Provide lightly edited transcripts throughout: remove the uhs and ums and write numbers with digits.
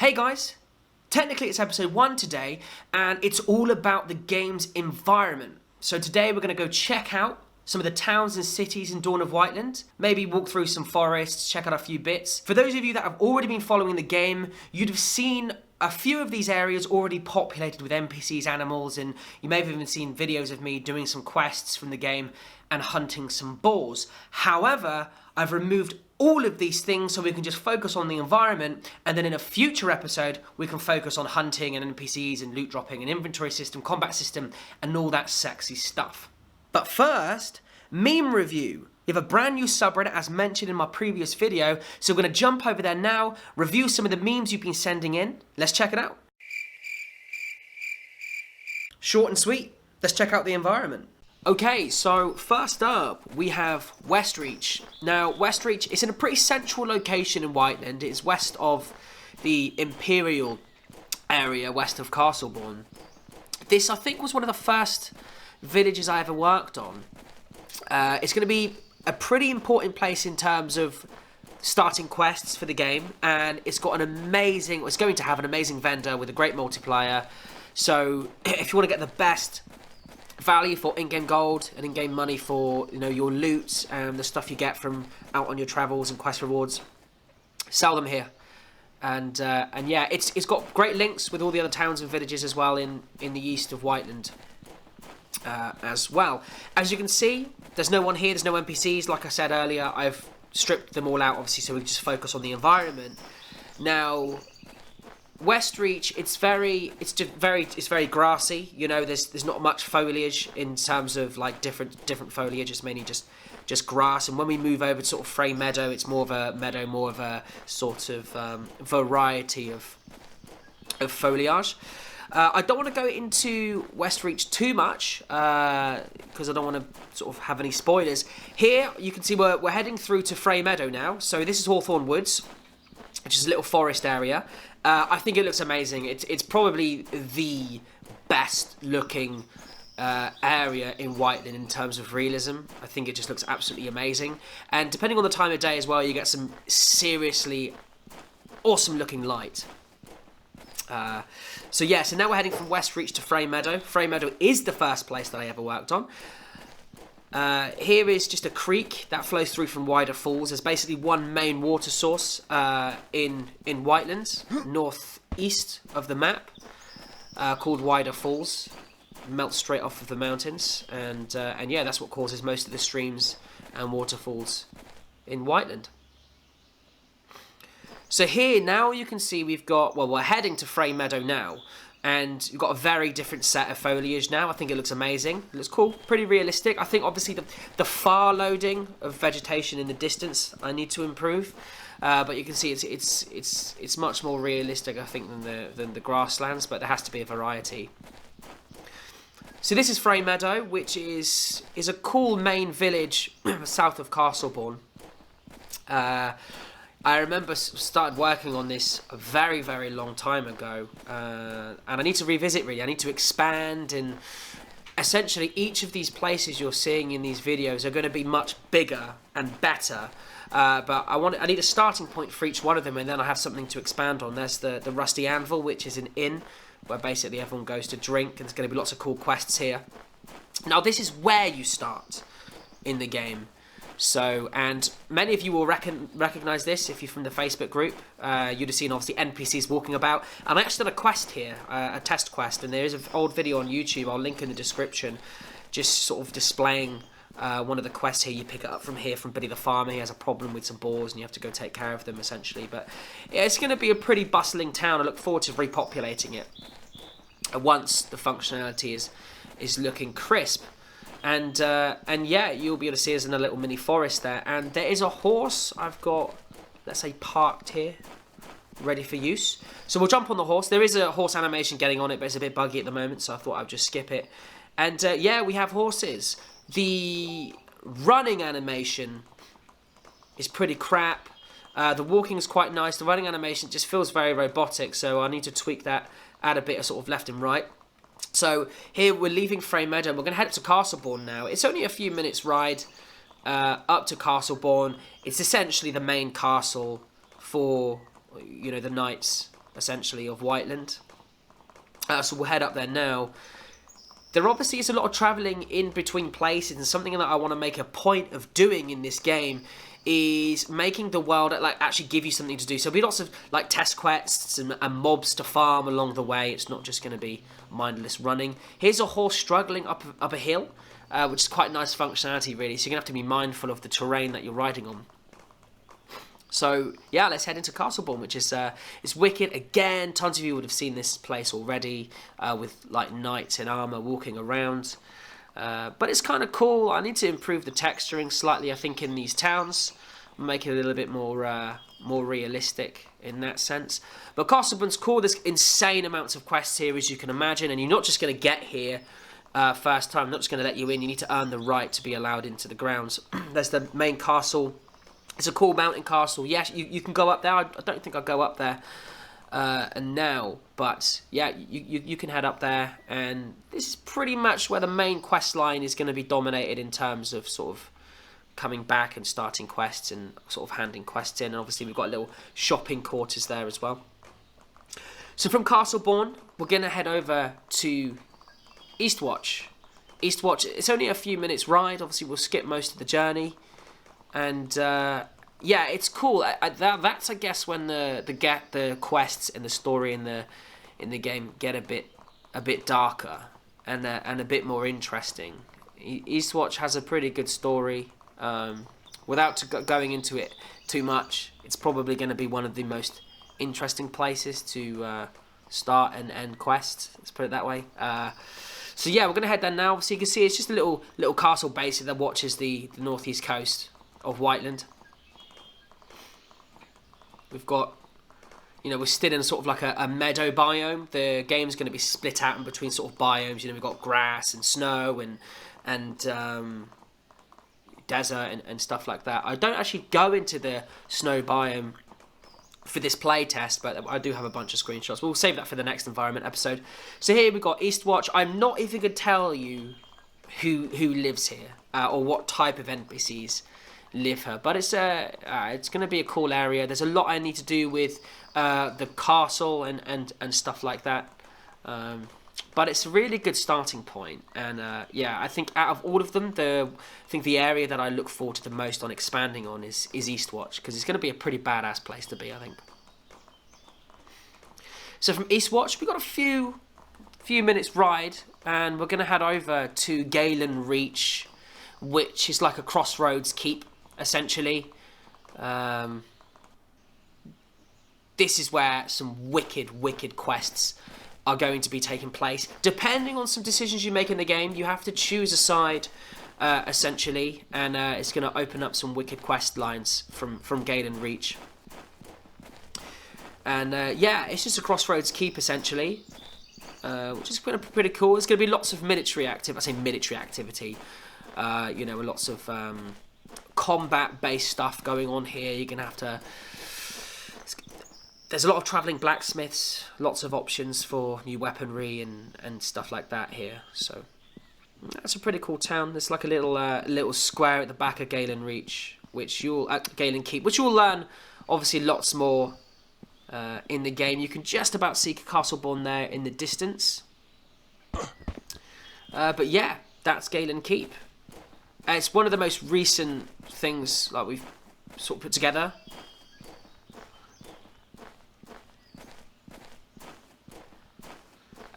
Hey guys, technically it's episode 1 today, and it's all about the game's environment. So today we're going to go check out some of the towns and cities in Dawn of Whiteland, maybe walk through some forests, check out a few bits. For those of you that have already been following the game, you'd have seen a few of these areas already populated with NPCs, animals, and you may have even seen videos of me doing some quests from the game and hunting some boars. However, I've removed all of these things so we can just focus on the environment, and then in a future episode we can focus on hunting and NPCs and loot dropping and inventory system, combat system, and all that sexy stuff. But first, meme review. We have a brand new subreddit as mentioned in my previous video, so we're going to jump over there now, review some of the memes you've been sending in. Let's check it out. Short and sweet, let's check out the environment. Okay, so first up, we have Westreach. Now, Westreach is in a pretty central location in Whiteland. It's west of the Imperial area, west of Castleborn. This, I think, was one of the first villages I ever worked on. It's going to be a pretty important place in terms of starting quests for the game, and it's got it's going to have an amazing vendor with a great multiplier. So, if you want to get the best value for in-game gold and in-game money for your loot and the stuff you get from out on your travels and quest rewards, sell them here. And yeah, it's got great links with all the other towns and villages as well in the east of Whiteland as well. As you can see, there's no one here, there's no NPCs. Like I said earlier, I've stripped them all out obviously so we can just focus on the environment. Now, Westreach, it's very grassy. There's not much foliage in terms of like different foliage. It's mainly just grass. And when we move over to sort of Frey Meadow, it's more of a meadow, more of a sort of variety of foliage. I don't want to go into Westreach too much because I don't want to sort of have any spoilers. Here you can see we're heading through to Frey Meadow now. So this is Hawthorn Woods, which is a little forest area. I think it looks amazing. It's probably the best looking area in Whiteland in terms of realism. I think it just looks absolutely amazing. And depending on the time of day as well, you get some seriously awesome looking light. So now we're heading from Westreach to Frey Meadow. Frey Meadow is the first place that I ever worked on. Here is just a creek that flows through from wider falls. There's basically one main water source in Whiteland, northeast of the map, called Wider Falls. Melts straight off of the mountains, and yeah, that's what causes most of the streams and waterfalls in Whiteland. So here now you can see we're heading to Frey Meadow now. And you've got a very different set of foliage now. I think it looks amazing. It looks cool, pretty realistic. I think obviously the far loading of vegetation in the distance I need to improve. But you can see it's much more realistic, I think, than the grasslands. But there has to be a variety. So this is Frey Meadow, which is a cool main village south of Castleborn. I remember started working on this a very, very long time ago, and I need to revisit really. I need to expand, and essentially each of these places you're seeing in these videos are going to be much bigger and better. But I need a starting point for each one of them, and then I have something to expand on. There's the Rusty Anvil, which is an inn where basically everyone goes to drink, and there's going to be lots of cool quests here. Now this is where you start in the game. So, and many of you will recognise this if you're from the Facebook group. You'd have seen obviously NPCs walking about. And I actually done a quest here, a test quest, and there is an old video on YouTube, I'll link in the description, just sort of displaying one of the quests here. You pick it up from here from Billy the Farmer. He has a problem with some boars and you have to go take care of them essentially. But yeah, it's going to be a pretty bustling town. I look forward to repopulating it once the functionality is looking crisp. And yeah, you'll be able to see us in a little mini forest there. And there is a horse I've got, let's say, parked here, ready for use. So we'll jump on the horse. There is a horse animation getting on it, but it's a bit buggy at the moment, so I thought I'd just skip it. And yeah, we have horses. The running animation is pretty crap. The walking is quite nice. The running animation just feels very robotic, so I need to tweak that, add a bit of sort of left and right. So here we're leaving Frey Meadow. We're going to head up to Castleborn now. It's only a few minutes ride up to Castleborn. It's essentially the main castle for, the knights essentially, of Whiteland. So we'll head up there now. There obviously is a lot of travelling in between places, and something that I want to make a point of doing in this game is making the world like actually give you something to do. So there'll be lots of like test quests and mobs to farm along the way. It's not just going to be mindless running. Here's a horse struggling up a hill, which is quite nice functionality really. So you're going to have to be mindful of the terrain that you're riding on. So yeah, let's head into Castleborn, which is it's wicked. Again, tons of you would have seen this place already, with like knights in armor walking around. But it's kind of cool. I need to improve the texturing slightly, I think, in these towns, make it a little bit more realistic in that sense. But Castleborn's cool. There's insane amounts of quests here, as you can imagine, and you're not just going to get here first time. I'm not just going to let you in. You need to earn the right to be allowed into the grounds. There's the main castle. It's a cool mountain castle. Yes, you can go up there. I don't think I'll go up there and now, but yeah, you can head up there, and this is pretty much where the main quest line is going to be dominated in terms of sort of coming back and starting quests and sort of handing quests in. And obviously we've got little shopping quarters there as well. So from Castleborn, we're going to head over to Eastwatch. Eastwatch, it's only a few minutes ride. Obviously we'll skip most of the journey. And yeah, it's cool. That's I guess when the quests and the story in the game get a bit darker and a bit more interesting. Eastwatch has a pretty good story. Without going into it too much, it's probably going to be one of the most interesting places to start and end quests. Let's put it that way. So yeah, we're going to head there now. So you can see it's just a little castle base that watches the northeast coast of Whiteland. We've got, we're still in sort of like a meadow biome. The game's going to be split out in between sort of biomes. We've got grass and snow and desert and stuff like that. I don't actually go into the snow biome for this play test, but I do have a bunch of screenshots. We'll save that for the next environment episode. So here we've got Eastwatch. I'm not even going to tell you who lives here or what type of NPCs live here, but it's going to be a cool area. There's a lot I need to do with the castle and stuff like that, but it's a really good starting point. And yeah, I think out of all of them, the area that I look forward to the most on expanding on is Eastwatch, because it's going to be a pretty badass place to be, I think. So from Eastwatch, we've got a few minutes ride, and we're going to head over to Galen Reach, which is like a crossroads keep, essentially. This is where some wicked quests are going to be taking place. Depending on some decisions you make in the game, you have to choose a side, essentially, and it's going to open up some wicked quest lines from Galen Reach. And yeah, it's just a crossroads keep, essentially, which is pretty cool. There's going to be lots of military activity. I say military activity. Lots of combat-based stuff going on here. You're going to have to... There's a lot of travelling blacksmiths, lots of options for new weaponry and stuff like that here. So that's a pretty cool town. There's like a little square at the back of Galen Reach, Galen Keep, which you'll learn obviously lots more in the game. You can just about see Castleborn there in the distance. But yeah, that's Galen Keep. It's one of the most recent things like we've sort of put together.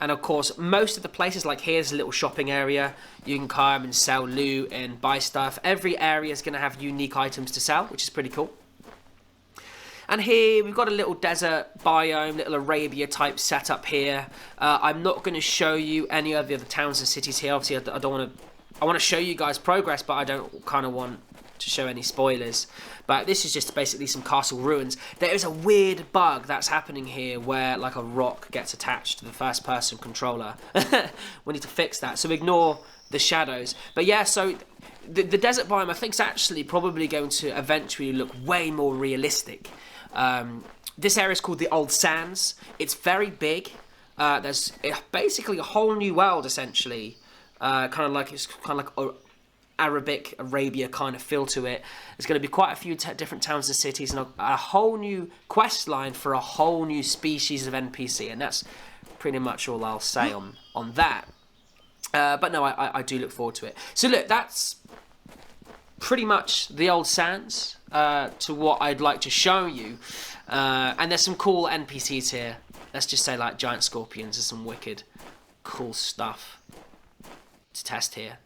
And of course, most of the places, like here's a little shopping area. You can come and sell loot and buy stuff. Every area is going to have unique items to sell, which is pretty cool. And here we've got a little desert biome, little Arabia type setup here. I'm not going to show you any of the other towns and cities here. Obviously, I don't want to. I want to show you guys progress, but I don't kind of want to show any spoilers. But this is just basically some castle ruins. There is a weird bug that's happening here where like a rock gets attached to the first person controller. We need to fix that, so ignore the shadows. But yeah, so the desert biome I think is actually probably going to eventually look way more realistic. This area is called the Old Sands. It's very big. There's basically a whole new world essentially. Kind of like Arabic, Arabia kind of feel to it. There's going to be quite a few different towns and cities, and a whole new quest line for a whole new species of NPC, and that's pretty much all I'll say on that. But no, I do look forward to it. So look, that's pretty much the old Sands to what I'd like to show you. And there's some cool NPCs here. Let's just say like giant scorpions and some wicked cool stuff to test here.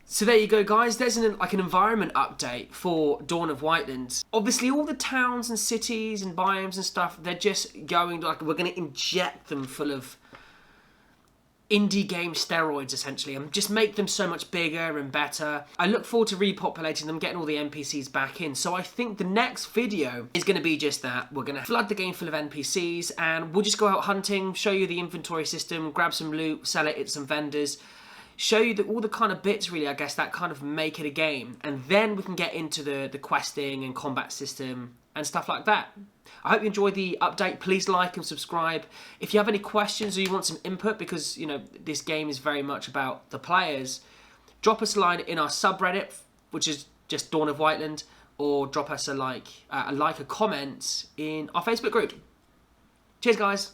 So there you go, guys. There's an environment update for Dawn of Whiteland. Obviously, all the towns and cities and biomes and stuff, they're just going, like, we're going to inject them full of indie game steroids, essentially, and just make them so much bigger and better. I look forward to repopulating them, getting all the NPCs back in. So I think the next video is going to be just that. We're going to flood the game full of NPCs, and we'll just go out hunting, show you the inventory system, grab some loot, sell it at some vendors, show you all the kind of bits, really, I guess, that kind of make it a game. And then we can get into the questing and combat system and stuff like that. I hope you enjoyed the update. Please like and subscribe. If you have any questions or you want some input, because, you know, this game is very much about the players, drop us a line in our subreddit, which is just Dawn of Whiteland, or drop us a comment in our Facebook group. Cheers, guys.